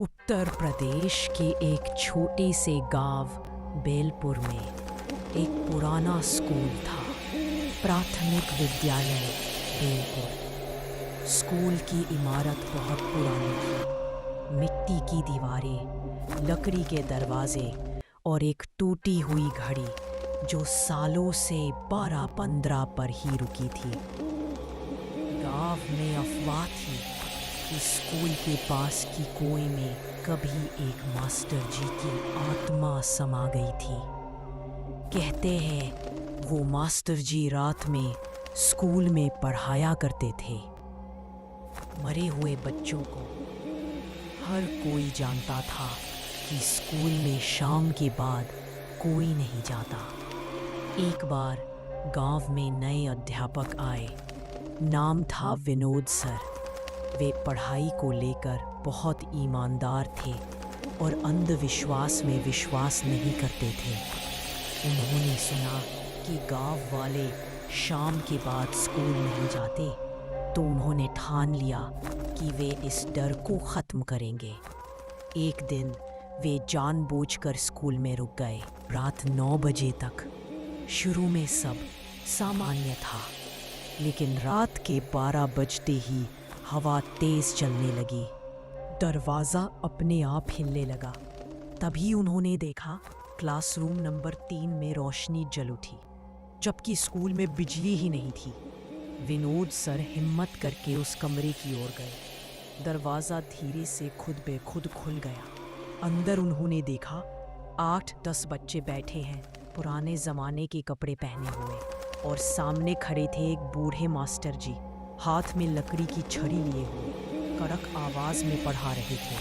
उत्तर प्रदेश के एक छोटे से गांव बेलपुर में एक पुराना स्कूल था। प्राथमिक विद्यालय बेलपुर। स्कूल की इमारत बहुत पुरानी थी। मिट्टी की दीवारें, लकड़ी के दरवाजे और एक टूटी हुई घड़ी जो सालों से 12-15 पर ही रुकी थी। गांव में अफवाह थी कि स्कूल के पास की कुएं में कभी एक मास्टर जी की आत्मा समा गई थी। कहते हैं वो मास्टर जी रात में स्कूल में पढ़ाया करते थे। मरे हुए बच्चों को हर कोई जानता था कि स्कूल में शाम के बाद कोई नहीं जाता। एक बार गांव में नए अध्यापक आए। नाम था विनोद सर। वे पढ़ाई को लेकर बहुत ईमानदार थे और अंधविश्वास में विश्वास नहीं करते थे। उन्होंने सुना कि गांव वाले शाम के बाद स्कूल नहीं जाते, तो उन्होंने ठान लिया कि वे इस डर को ख़त्म करेंगे। एक दिन वे जानबूझकर स्कूल में रुक गए। रात 9 बजे तक शुरू में सब सामान्य था, लेकिन रात के 12 बजते ही हवा तेज चलने लगी। दरवाज़ा अपने आप हिलने लगा। तभी उन्होंने देखा क्लासरूम नंबर 3 में रोशनी जल उठी, जबकि स्कूल में बिजली ही नहीं थी। विनोद सर हिम्मत करके उस कमरे की ओर गए। दरवाज़ा धीरे से खुद बे खुद खुल गया। अंदर उन्होंने देखा 8-10 बच्चे बैठे हैं, पुराने ज़माने के कपड़े पहने हुए, और सामने खड़े थे एक बूढ़े मास्टर जी, हाथ में लकड़ी की छड़ी लिए हुए। कड़क आवाज में पढ़ा रहे थे,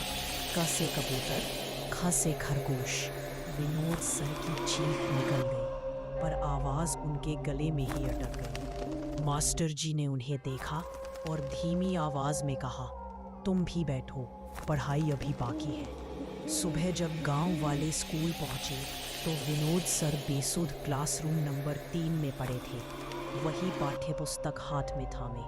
क से कबूतर, ख से खरगोश। विनोद सर की चीख निकल गई, पर आवाज उनके गले में ही अटक गई। मास्टर जी ने उन्हें देखा और धीमी आवाज में कहा, तुम भी बैठो, पढ़ाई अभी बाकी है। सुबह जब गांव वाले स्कूल पहुंचे तो विनोद सर बेसुध क्लासरूम नंबर 3 में पड़े थे, वही पाठ्य पुस्तक हाथ में थामे।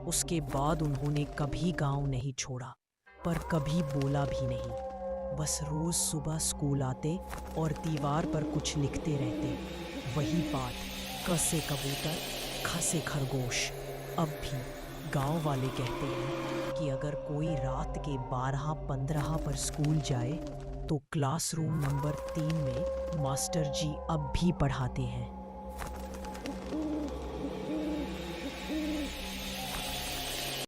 उसके बाद उन्होंने कभी गांव नहीं छोड़ा, पर कभी बोला भी नहीं। बस रोज सुबह स्कूल आते और दीवार पर कुछ लिखते रहते, वही पाठ, क से कबूतर, ख से खरगोश। अब भी गांव वाले कहते हैं कि अगर कोई रात के 12-15 पर स्कूल जाए तो क्लासरूम नंबर 3 में मास्टर जी अब भी पढ़ाते हैं।